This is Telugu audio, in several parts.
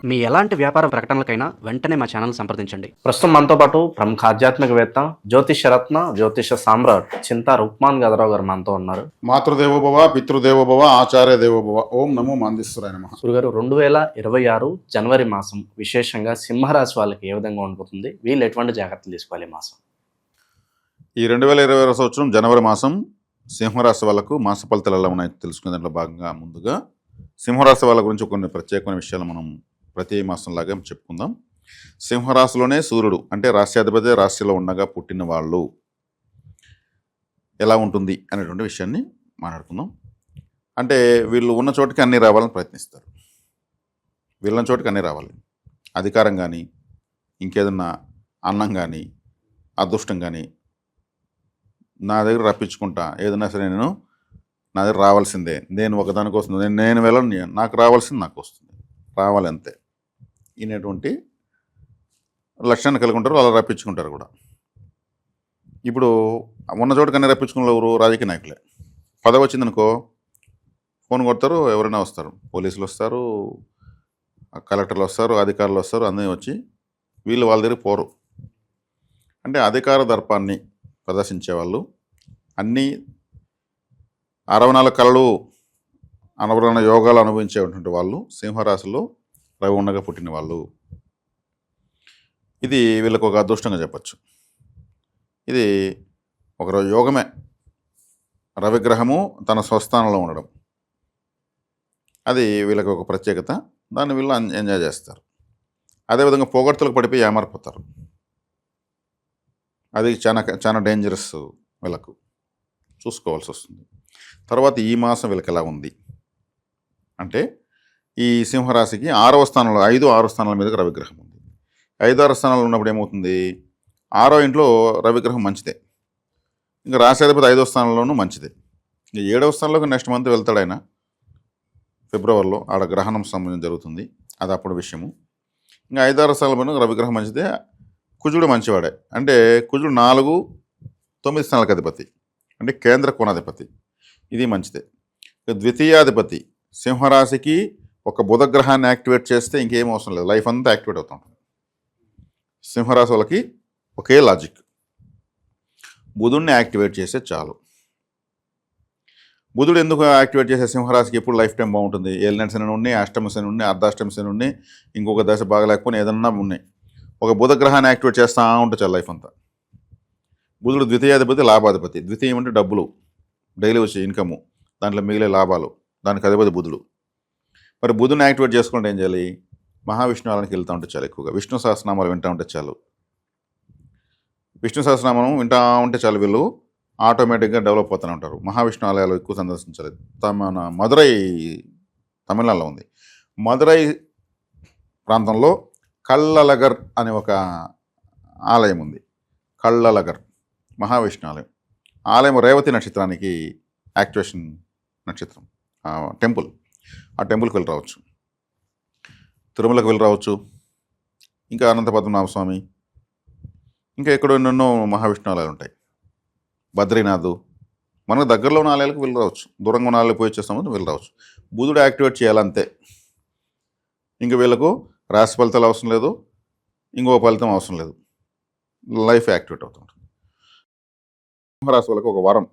మీ ఎలాంటి వ్యాపార ప్రకటనలకైనా వెంటనే మా ఛానల్ సంప్రదించండి. ప్రస్తుతం మనతో పాటు ప్రముఖ ఆధ్యాత్మికవేత్త జ్యోతిషరత్న జ్యోతిష సామ్రాట్ చింతా రుక్మాన్ గదరావు గారు మనతో ఉన్నారు. మాతృదేవోభవ పితృదేవోభవ ఆచార్య దేవోభవ. ఓం నమో మాందేశ్వరాయ నమః. గురుగారు, 2026 జనవరి మాసం విశేషంగా సింహరాశి వాళ్ళకి ఏ విధంగా ఉండబోతుంది? వీళ్ళు ఎటువంటి జాగ్రత్తలు తీసుకోవాలి ఈ మాసం? ఈ 2026 సంవత్సరం జనవరి మాసం సింహరాశి వాళ్ళకు మాస ఫలితాలు ఎలా ఉన్నాయో తెలుసుకునే దాంట్లో భాగంగా ముందుగా సింహరాశి వాళ్ళ గురించి కొన్ని ప్రత్యేకమైన విషయాలు మనం ప్రతి మాసంలాగా చెప్పుకుందాం. సింహరాశిలోనే సూర్యుడు అంటే రాశ్యాధిపతి రాశిలో ఉండగా పుట్టిన వాళ్ళు ఎలా ఉంటుంది అనేటువంటి విషయాన్ని మాట్లాడుకుందాం. అంటే వీళ్ళు ఉన్న చోటికి అన్నీ రావాలని ప్రయత్నిస్తారు. వీళ్ళన్న చోటికి అన్నీ రావాలి. అధికారం కానీ, ఇంకేదన్నా అన్నం కానీ, అదృష్టం కానీ నా దగ్గర రప్పించుకుంటా. ఏదైనా సరే నా దగ్గర రావాల్సిందే. నేను ఒకదానికి వస్తుంది, నేను వెళ్ళను, నాకు రావాల్సింది నాకు వస్తుంది, రావాలి అంతే అనేటువంటి లక్ష్యాన్ని కలిగి ఉంటారు. అలా రప్పించుకుంటారు కూడా. ఇప్పుడు ఉన్న చోటుకన్నీ రప్పించుకున్న ఎవరు? రాజకీయ నాయకులే. పదవి వచ్చిందనుకో ఫోన్ కొడతారు, ఎవరైనా వస్తారు, పోలీసులు వస్తారు, కలెక్టర్లు వస్తారు, అధికారులు వస్తారు, అందరూ వచ్చి వీళ్ళు వాళ్ళ దగ్గర పోరు. అంటే అధికార దర్పాన్ని ప్రదర్శించే వాళ్ళు, అన్నీ 64 కళలు అనవరణ యోగాలు అనుభవించేటువంటి వాళ్ళు సింహరాశిలో రవి ఉండగా పుట్టిన వాళ్ళు. ఇది వీళ్ళకు ఒక అదృష్టంగా చెప్పచ్చు. ఇది ఒక యోగమే. రవిగ్రహము తన స్వస్థానంలో ఉండడం అది వీళ్ళకి ఒక ప్రత్యేకత. దాన్ని వీళ్ళు ఎంజాయ్ చేస్తారు. అదేవిధంగా పొగడ్తలకు పడిపోయి ఏమారిపోతారు. అది చాలా చాలా డేంజరస్. వీళ్ళకు చూసుకోవాల్సి వస్తుంది. తర్వాత ఈ మాసం వీళ్ళకి ఎలా ఉంది అంటే, ఈ సింహరాశికి 6వ స్థానంలో 5-6 స్థానాల మీద రవిగ్రహం ఉంది. 5-6 స్థానాలు ఉన్నప్పుడు ఏమవుతుంది? 6వ ఇంట్లో రవిగ్రహం మంచిదే. ఇంకా రాశాధిపతి 5వ స్థానంలోనూ మంచిదే. ఇంకా 7వ స్థానంలోకి నెక్స్ట్ మంత్ వెళ్తాడు ఆయన, ఫిబ్రవరిలో. ఆడ గ్రహణం సంబంధం జరుగుతుంది, అది అప్పుడు విషయము. ఇంకా 5-6 స్థానంలో రవిగ్రహం మంచిదే. కుజుడు మంచివాడే. అంటే కుజుడు 4-9 స్థానాలకు అధిపతి, అంటే కేంద్ర కోణాధిపతి. ఇది మంచిదే. ద్వితీయాధిపతి సింహరాశికి ఒక బుధగ్రహాన్ని యాక్టివేట్ చేస్తే ఇంకేం అవసరం లేదు, లైఫ్ అంతా యాక్టివేట్ అవుతూ ఉంటుంది. సింహరాశి వాళ్ళకి ఒకే లాజిక్, బుధుడిని యాక్టివేట్ చేస్తే చాలు. బుధుడు ఎందుకు యాక్టివేట్ చేసే సింహరాశికి ఎప్పుడు లైఫ్ టైం బాగుంటుంది? ఏలినాటి శని ఉన్నాయి, అష్టమ శని ఉన్నాయి, అర్ధాష్టమ శని ఉన్నాయి, ఇంకొక దశ బాగలేకపోయినా ఏదన్నా ఉన్నాయి. ఒక బుధగ్రహాన్ని యాక్టివేట్ చేస్తూ ఉంటే చాలు లైఫ్ అంతా. బుధుడు ద్వితీయాధిపతి, లాభాధిపతి. ద్వితీయం అంటే డబ్బులు, డైలీ వచ్చే ఇన్కము, దాంట్లో మిగిలే లాభాలు, దానికి అధిపతి బుధుడు. మరి బుధుని యాక్టివేట్ చేసుకుంటే ఏం చేయాలి? మహావిష్ణు ఆలయానికి వెళ్తూ ఉంటే చాలు. ఎక్కువగా విష్ణు సహస్రనామాలు వింటూ ఉంటే చాలు. విష్ణు సహస్రనామం వింటూ ఉంటే చాలు, వీళ్ళు ఆటోమేటిక్గా డెవలప్ అవుతూనే ఉంటారు. మహావిష్ణు ఆలయాలు ఎక్కువ సందర్శించాలి. మన మదురై తమిళనాడులో ఉంది. మదురై ప్రాంతంలో కళ్ళలగర్ అనే ఒక ఆలయం ఉంది. కళ్ళలగర్ మహావిష్ణు ఆలయం. ఆలయం రేవతి నక్షత్రానికి యాక్టివేషన్ నక్షత్రం టెంపుల్. ఆ టెంపుల్కి వెళ్ళి రావచ్చు. తిరుమలకు వెళ్ళి రావచ్చు. ఇంకా అనంత పద్మనాభ స్వామి, ఇంకా ఎక్కడో ఎన్నెన్నో మహావిష్ణు ఆలయాలు ఉంటాయి. బద్రీనాథ్, మనకు దగ్గరలో ఉన్న ఆలయాలకు వెళ్ళి రావచ్చు. దూరంగా ఉన్న ఆలయాలకు పోయి వచ్చేస్తామని వెళ్ళి రావచ్చు. బుధుడు యాక్టివేట్ చేయాలంతే. ఇంకా వీళ్ళకు రాశి ఫలితాలు అవసరం లేదు, ఇంకో ఫలితం అవసరం లేదు, లైఫ్ యాక్టివేట్ అవుతుంటుంది. సింహరాశి వాళ్ళకి ఒక వరం,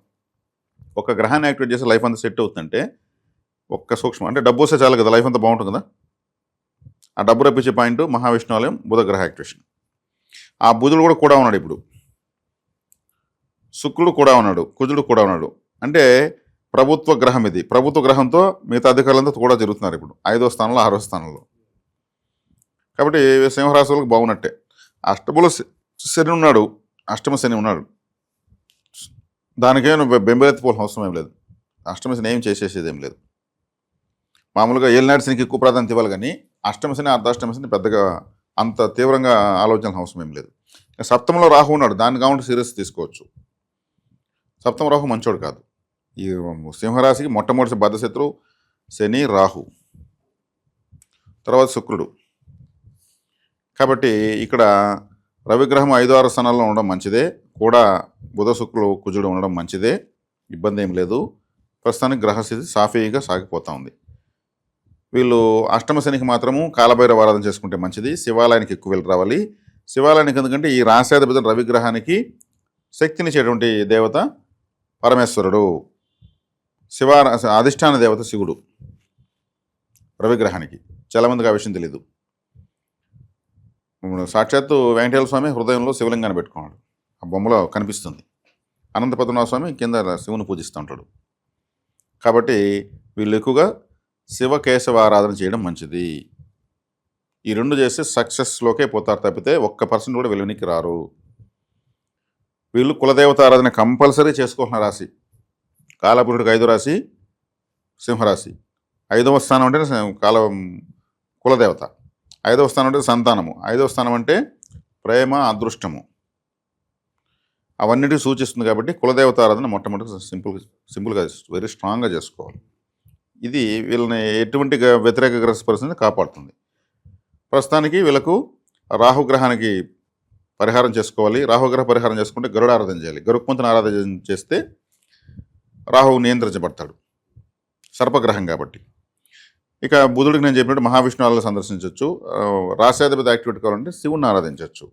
ఒక గ్రహాన్ని యాక్టివేట్ చేసి లైఫ్ అంతా సెట్ అవుతుందంటే ఒక్క సూక్ష్మం. అంటే డబ్బు వస్తే చాలు కదా, లైఫ్ అంతా బాగుంటుంది కదా. ఆ డబ్బు రప్పించే పాయింట్ మహావిష్ణు ఆలయం, బుధగ్రహ యాక్టివేషన్. ఆ బుధుడు కూడా ఉన్నాడు ఇప్పుడు, శుక్రుడు కూడా ఉన్నాడు, కుజుడు కూడా ఉన్నాడు. అంటే ప్రభుత్వ గ్రహం ఇది. ప్రభుత్వ గ్రహంతో మిగతా అధికారులంతా కూడా జరుగుతున్నారు ఇప్పుడు 5వ స్థానంలో 6వ స్థానంలో. కాబట్టి సింహరాశి వాళ్ళకి బాగున్నట్టే. అష్టములో శని ఉన్నాడు, అష్టమ శని ఉన్నాడు. దానికేం బెంబెలెత్తిపోవాల్సిన అవసరం ఏం లేదు. అష్టమ శని ఏం చేసేసేది ఏం లేదు. మామూలుగా ఏలినాటి శనికి ఎక్కువ ప్రాధాన్యత ఇవ్వాలి, కానీ అష్టమ శని అర్ధాష్టమ శని పెద్దగా అంత తీవ్రంగా ఆలోచన అవసరం ఏం లేదు. సప్తమంలో రాహు ఉన్నాడు, దాన్ని కాకుండా సీరియస్ తీసుకోవచ్చు. సప్తమ రాహు మంచోడు కాదు. ఈ సింహరాశికి మొట్టమొదటి బద్ధశత్రువు శని, రాహు, తర్వాత శుక్రుడు. కాబట్టి ఇక్కడ రవిగ్రహం 5-6 స్థానాల్లో ఉండడం మంచిదే. కూడా బుధ శుక్రుడు కుజుడు ఉండడం మంచిదే, ఇబ్బంది ఏం లేదు. ప్రస్తుతానికి గ్రహస్థితి సాఫీగా సాగిపోతూ ఉంది. వీళ్ళు అష్టమ శనికి మాత్రము కాలభైరవ ఆరాధన చేసుకుంటే మంచిది. శివాలయానికి ఎక్కువ వెళ్ళి రావాలి. శివాలయానికి ఎందుకంటే ఈ రాశాధిపతి రవిగ్రహానికి శక్తినిచ్చేటువంటి దేవత పరమేశ్వరుడు. శివ అధిష్టాన దేవత శివుడు రవిగ్రహానికి. చాలామందికి ఆ విషయం తెలీదు. సాక్షాత్తు వెంకటేశ్వర స్వామి హృదయంలో శివలింగాన్ని పెట్టుకున్నాడు. ఆ బొమ్మలో కనిపిస్తుంది. అనంత పద్మనాభ స్వామి కింద శివుని పూజిస్తూ ఉంటాడు. కాబట్టి వీళ్ళు ఎక్కువగా శివకేశవ ఆరాధన చేయడం మంచిది. ఈ రెండు చేస్తే సక్సెస్లోకే పోతారు తప్పితే 1% కూడా వెలువనికి రారు. వీళ్ళు కులదేవత ఆరాధన కంపల్సరీ చేసుకోవాల్సిన రాశి. కాలపురుషుడికి 5వ రాశి సింహరాశి. 5వ స్థానం అంటే కులదేవత, 5వ స్థానం అంటే సంతానము, 5వ స్థానం అంటే ప్రేమ అదృష్టము, అవన్నిటికీ సూచిస్తుంది. కాబట్టి కులదేవత ఆరాధన మొట్టమొదటి సింపుల్గా వెరీ స్ట్రాంగ్గా చేసుకోవాలి. ఇది వీళ్ళని ఎటువంటి వ్యతిరేక గ్రహ పరిస్థితిని కాపాడుతుంది. ప్రస్తుతానికి వీళ్ళకు రాహుగ్రహానికి పరిహారం చేసుకోవాలి. రాహుగ్రహ పరిహారం చేసుకుంటే గరుడ ఆరాధన చేయాలి. గరుక్మంతుని ఆరాధన చేస్తే రాహువు నియంత్రించబడతాడు, సర్పగ్రహం కాబట్టి. ఇక బుధుడికి నేను చెప్పినట్టు మహావిష్ణు ఆలయాలు సందర్శించవచ్చు. రాశాధిపతి యాక్టివేట్ కావాలంటే శివుని ఆరాధించవచ్చు.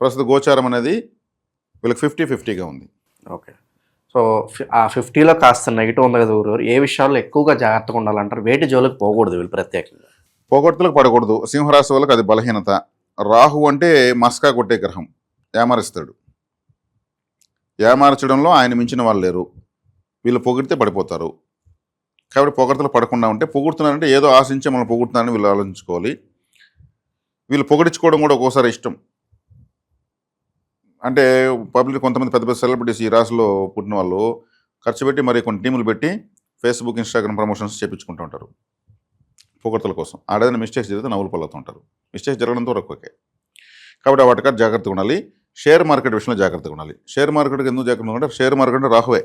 ప్రస్తుత గోచారం అనేది వీళ్ళకి 50-50గా ఉంది. ఓకే. సో ఆ 50లో కాస్త నెగిటివ్ ఉంది కదా గురుగారు, ఏ విషయాల్లో ఎక్కువగా జాగ్రత్తగా ఉండాలంటారు? వేటి జోలికి పోకూడదు వీళ్ళు ప్రత్యేకంగా? పోగొట్టులకు పడకూడదు. సింహరాశి వాళ్ళకి అది బలహీనత. రాహు అంటే మస్కా కొట్టే గ్రహం, ఏమారిస్తాడు. ఏమార్చడంలో ఆయన మించిన వాళ్ళు లేరు. వీళ్ళు పొగిడితే పడిపోతారు. కాబట్టి పొగడ్తలు పడకుండా ఉంటే, పొగుడుతున్నారంటే ఏదో ఆశించే మనం పొగుడుతున్నారని వీళ్ళు ఆలోచించుకోవాలి. వీళ్ళు పొగిడించుకోవడం కూడా ఒక్కోసారి ఇష్టం. అంటే పబ్లిక్ కొంతమంది పెద్ద పెద్ద సెలబ్రిటీస్ ఈ రాశిలో పుట్టిన వాళ్ళు ఖర్చు పెట్టి మరి కొన్ని టీములు పెట్టి ఫేస్బుక్, ఇన్స్టాగ్రామ్ ప్రమోషన్స్ చేయించుకుంటూ ఉంటారు పొగడ్తల కోసం. ఆడేదైనా మిస్టేక్స్ జరిగితే నవ్వులు పలుకుతూ ఉంటారు. మిస్టేక్స్ జరగడంతో ఓకే. కాబట్టి ఆ వాటికారు జాగ్రత్తగా ఉండాలి. షేర్ మార్కెట్ విషయంలో జాగ్రత్తగా ఉండాలి. షేర్ మార్కెట్కి ఎందుకు జాగ్రత్తగా ఉండాలి? షేర్ మార్కెట్ అంటే రాహువే.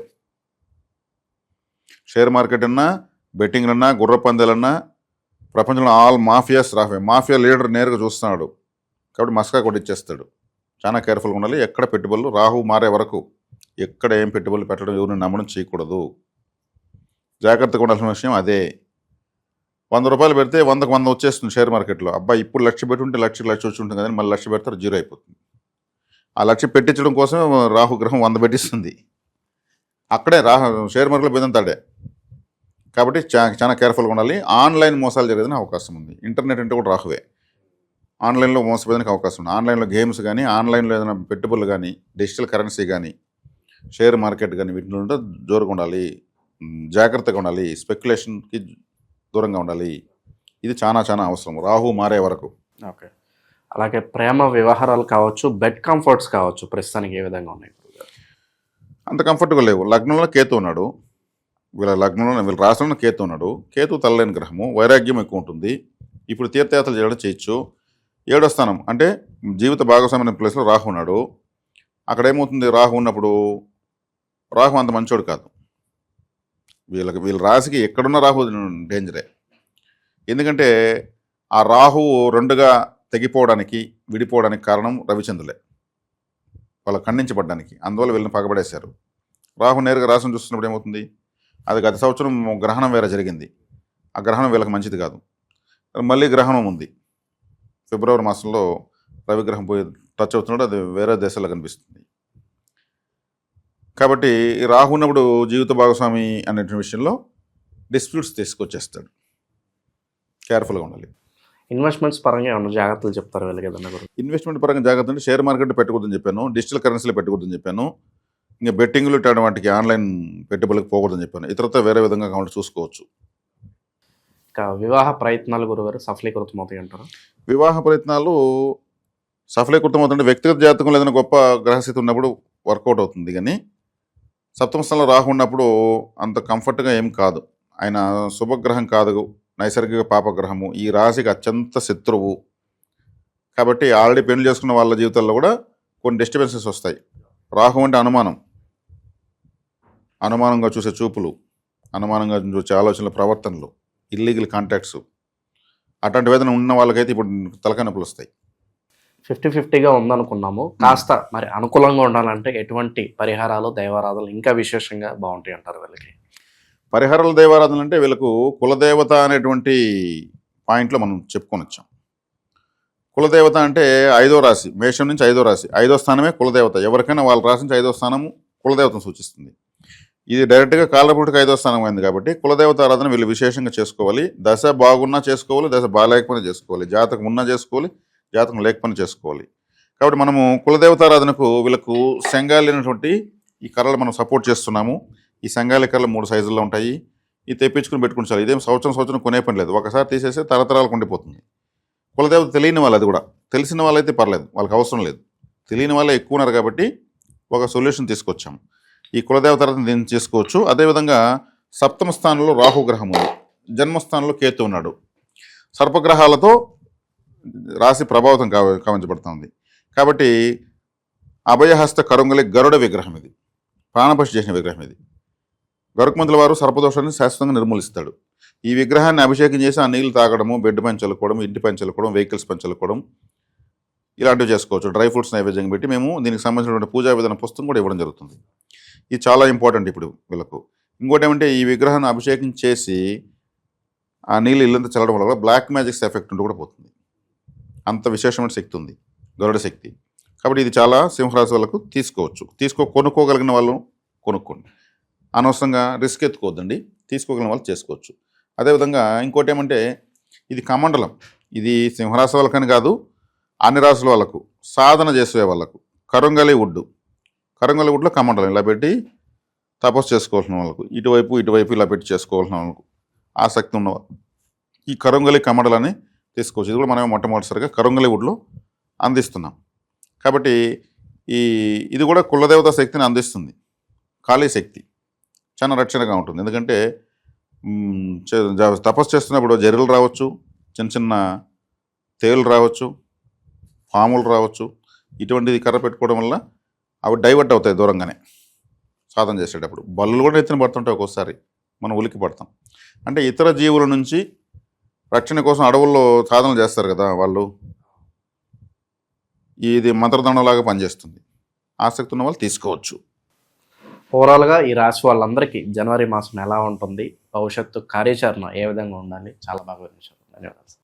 షేర్ మార్కెట్ అన్నా, బెట్టింగ్ అన్నా, గుర్ర పందాలన్నా ప్రపంచంలో ఆల్ మాఫియాస్ రాహువే. మాఫియా లీడర్ నేరుగా చూస్తున్నాడు కాబట్టి మస్కా కొట్టిచ్చేస్తాడు. చాలా కేర్ఫుల్గా ఉండాలి. ఎక్కడ పెట్టుబడులు రాహు మారే వరకు ఎక్కడ ఏం పెట్టుబడులు పెట్టడం, ఎవరిని నమ్మడం చేయకూడదు. జాగ్రత్తగా ఉండాల్సిన విషయం అదే. 100 రూపాయలు పెడితే 100కు 100 వచ్చేస్తుంది షేర్ మార్కెట్లో. అబ్బాయి ఇప్పుడు 1,00,000 పెట్టుంటే 1,00,000 వచ్చి ఉంటుంది, కానీ మళ్ళీ 1,00,000 పెడతారు, జీరో అయిపోతుంది. ఆ 1,00,000 పెట్టించడం కోసం రాహుగ్రహం 100 పెట్టిస్తుంది. అక్కడే షేర్ మార్కెట్లో పోయిందంతాడే. కాబట్టి చాలా కేర్ఫుల్గా ఉండాలి. ఆన్లైన్ మోసాలు జరిగేదని అవకాశం ఉంది. ఇంటర్నెట్ అంటే కూడా రాహువే. ఆన్లైన్లో మోసపోయేదానికి అవకాశం ఉంది. ఆన్లైన్లో గేమ్స్ కానీ, ఆన్లైన్లో ఏదైనా పెట్టుబడులు కానీ, డిజిటల్ కరెన్సీ కానీ, షేర్ మార్కెట్ కానీ వీటిలో ఉంటే జోరుగా ఉండాలి, జాగ్రత్తగా ఉండాలి, స్పెక్యులేషన్కి దూరంగా ఉండాలి. ఇది చాలా చాలా అవసరం రాహు మారే వరకు. ఓకే. అలాగే ప్రేమ వ్యవహారాలు కావచ్చు, బెడ్ కంఫర్ట్స్ కావచ్చు, ప్రస్తుతానికి ఏ విధంగా ఉన్నాయి? అంత కంఫర్ట్గా లేవు. లగ్నంలో కేతు ఉన్నాడు. వీళ్ళ రాష్ట్రంలో కేతు ఉన్నాడు. కేతు తల్లలేని గ్రహము, వైరాగ్యం ఎక్కువ ఉంటుంది. ఇప్పుడు తీర్థయాత్రలు చేయడం చేయొచ్చు. 7వ స్థానం అంటే జీవిత భాగస్వామ్య ప్లేస్లో రాహు ఉన్నాడు. అక్కడ ఏమవుతుంది? రాహు ఉన్నప్పుడు రాహు అంత మంచోడు కాదు. వీళ్ళ రాశికి ఎక్కడున్న రాహు డేంజరే. ఎందుకంటే ఆ రాహువు 2గా తెగిపోవడానికి, విడిపోవడానికి కారణం రవిచంద్రులే, వాళ్ళ ఖండించబడ్డానికి. అందువల్ల వీళ్ళని పగబడేశారు. రాహు నేరుగా రాశిని చూస్తున్నప్పుడు ఏమవుతుంది? అది గత సంవత్సరం గ్రహణం వేరే జరిగింది. ఆ గ్రహణం వీళ్ళకి మంచిది కాదు. మళ్ళీ గ్రహణం ఉంది. ఫిబ్రవరి మాసంలో రవిగ్రహం పోయి టచ్ అవుతున్నాడు. అది వేరే దేశాల్లో కనిపిస్తుంది. కాబట్టి రాహు ఉన్నప్పుడు జీవిత భాగస్వామి అనే విషయంలో డిస్ప్యూట్స్ తీసుకొచ్చేస్తాడు. కేర్ఫుల్గా ఉండాలి. ఇన్వెస్ట్మెంట్స్ పరంగా ఏమన్నా జాగ్రత్తలు చెప్తారు వీళ్ళకి ఏదన్నా? ఇన్వెస్ట్మెంట్ పరంగా జాగ్రత్త అంటే షేర్ మార్కెట్ పెట్టకూడదని చెప్పాను, డిజిటల్ కరెన్సీలో పెట్టకూడదని చెప్పాను, ఇంకా బెట్టింగ్లు ఇట్లాంటి వాటికి ఆన్లైన్ పెట్టుబడులకు పోకూడదని చెప్పాను. ఇతరతో వేరే విధంగా కావాలి చూసుకోవచ్చు. ఇంకా వివాహ ప్రయత్నాలు గురుగారు సఫలీకృతం అవుతాయి అంటారు? వివాహ ప్రయత్నాలు సఫలీకృతం అవుతుంటే వ్యక్తిగత జాతకంలో ఏదైనా గొప్ప గ్రహస్థితి ఉన్నప్పుడు వర్కౌట్ అవుతుంది. కానీ సప్తమ స్థానంలో రాహు ఉన్నప్పుడు అంత కంఫర్ట్గా ఏం కాదు. ఆయన శుభగ్రహం కాదు, నైసర్గిక పాపగ్రహము. ఈ రాశికి అత్యంత శత్రువు. కాబట్టి ఆల్రెడీ పెళ్లి చేసుకున్న వాళ్ళ జీవితాల్లో కూడా కొన్ని డిస్టర్బెన్సెస్ వస్తాయి. రాహు అంటే అనుమానం, అనుమానంగా చూసే చూపులు, అనుమానంగా చూసే ఆలోచనలు, ప్రవర్తనలు, ఇల్లీగల్ కాంటాక్ట్స్, అట్లాంటి వేదన ఉన్న వాళ్ళకైతే ఇప్పుడు తలకాయ నొప్పులు వస్తాయి. 50-50గా ఉందనుకున్నాము. కాస్త మరి అనుకూలంగా ఉండాలంటే ఎటువంటి పరిహారాలు, దైవారాధనలు ఇంకా విశేషంగా బాగుంటాయి అంటారు వీళ్ళకి? పరిహరాల దైవారాధన అంటే వీళ్ళకు కులదేవత అనేటువంటి పాయింట్లో మనం చెప్పుకొని వచ్చాం. కులదేవత అంటే 5వ రాశి, మేషం నుంచి 5వ రాశి, 5వ స్థానమే కులదేవత. ఎవరికైనా వాళ్ళ రాశి నుంచి 5వ స్థానము కులదేవతను సూచిస్తుంది. ఇది డైరెక్ట్గా కాలపుటికి 5వ స్థానం అయింది కాబట్టి కులదేవత ఆరాధన వీళ్ళు విశేషంగా చేసుకోవాలి. దశ బాగున్నా చేసుకోవాలి, దశ బాగాలేకపోయినా చేసుకోవాలి, జాతకం ఉన్నా చేసుకోవాలి, జాతకం లేకపోయినా చేసుకోవాలి. కాబట్టి మనము కులదేవత ఆరాధనకు వీళ్ళకు శంగాలి అనేటువంటి ఈ కర్రలు మనం సపోర్ట్ చేస్తున్నాము. ఈ శంగాలి కర్రలు 3 సైజుల్లో ఉంటాయి. ఇది తెప్పించుకుని పెట్టుకుని చాలు. ఇదేం సంవత్సరం కొనే పని లేదు. ఒకసారి తీసేస్తే తరతరాలకు ఉండిపోతుంది. కులదేవత తెలియని వాళ్ళు, అది కూడా తెలిసిన వాళ్ళైతే పర్లేదు, వాళ్ళకి అవసరం లేదు. తెలియని వాళ్ళే ఎక్కువ ఉన్నారు కాబట్టి ఒక సొల్యూషన్ తీసుకొచ్చాము. ఈ కులదేవత దీన్ని చేసుకోవచ్చు. అదేవిధంగా 7వ స్థానంలో రాహుగ్రహం ఉంది, జన్మస్థానంలో కేతు ఉన్నాడు. సర్పగ్రహాలతో రాశి ప్రభావితం కావించబడుతుంది. కాబట్టి అభయహస్త కరుంగలి గరుడ విగ్రహం ఇది, ప్రాణపశి చేసిన విగ్రహం ఇది. గరుకుమంతుల వారు సర్పదోషాన్ని శాశ్వతంగా నిర్మూలిస్తాడు. ఈ విగ్రహాన్ని అభిషేకం చేసి ఆ నీళ్లు తాగడము, బెడ్ పైన చల్లుకోవడం, ఇంటి పైన చల్లుకోవడం, వెహికల్స్ పైన చల్లుకోవడం ఇలాంటివి చేసుకోవచ్చు. డ్రై ఫ్రూట్స్ నైవేద్యం పెట్టి మేము దీనికి సంబంధించినటువంటి పూజా విధాన పుస్తకం కూడా ఇవ్వడం జరుగుతుంది. ఇది చాలా ఇంపార్టెంట్ ఇప్పుడు వీళ్ళకు. ఇంకోటి ఏమంటే ఈ విగ్రహాన్ని అభిషేకం చేసి ఆ నీళ్ళు ఇల్లంతా చల్లడం వల్ల కూడా బ్లాక్ మ్యాజిక్స్ ఎఫెక్ట్ ఉంటూ కూడా పోతుంది. అంత విశేషమైన శక్తి ఉంది గరుడ శక్తి. కాబట్టి ఇది చాలా సింహరాశి వాళ్ళకు తీసుకోవచ్చు. కొనుక్కోగలిగిన వాళ్ళు కొనుక్కోండి, అనవసరంగా రిస్క్ ఎత్తుకోవద్దండి. తీసుకోగలిగిన వాళ్ళు చేసుకోవచ్చు. అదేవిధంగా ఇంకోటి ఏమంటే ఇది కమండలం. ఇది సింహరాశి వాళ్ళకని కాదు, అన్ని రాశుల వాళ్ళకు, సాధన చేసే వాళ్ళకు కరుంగలి వుడ్లో కమండలం ఇలా పెట్టి తపస్సు చేసుకోవాల్సిన వాళ్ళకు, ఇటువైపు ఇలా పెట్టి చేసుకోవాల్సిన వాళ్ళకు ఆసక్తి ఉన్న ఈ కరుంగలి కమండలాన్ని తీసుకోవచ్చు. ఇది కూడా మనమే మొట్టమొదటిసారిగా కరుంగలి వుడ్లో అందిస్తున్నాం. కాబట్టి ఇది కూడా కులదేవత శక్తిని అందిస్తుంది. కాళీ శక్తి చాలా రక్షణగా ఉంటుంది. ఎందుకంటే తపస్సు చేస్తున్నప్పుడు జర్రులు రావచ్చు, చిన్న తేలు రావచ్చు, పాములు రావచ్చు. ఇటువంటిది కర్ర పెట్టుకోవడం వల్ల అవి డైవర్ట్ అవుతాయి దూరంగానే సాధన చేసేటప్పుడు. బల్లులు కూడా ఎత్తున పడుతుంటాయి, ఒక్కోసారి మనం ఉలికి పడతాం. అంటే ఇతర జీవుల నుంచి రక్షణ కోసం అడవుల్లో సాధన చేస్తారు కదా వాళ్ళు, ఇది మంత్రదండంలాగా పనిచేస్తుంది. ఆసక్తి ఉన్న వాళ్ళు తీసుకోవచ్చు. ఓవరాల్గా ఈ రాశి వాళ్ళందరికీ జనవరి మాసం ఎలా ఉంటుంది, భవిష్యత్తు కార్యాచరణ ఏ విధంగా ఉండాలి, చాలా బాగా వివరించారు. ధన్యవాదాలు.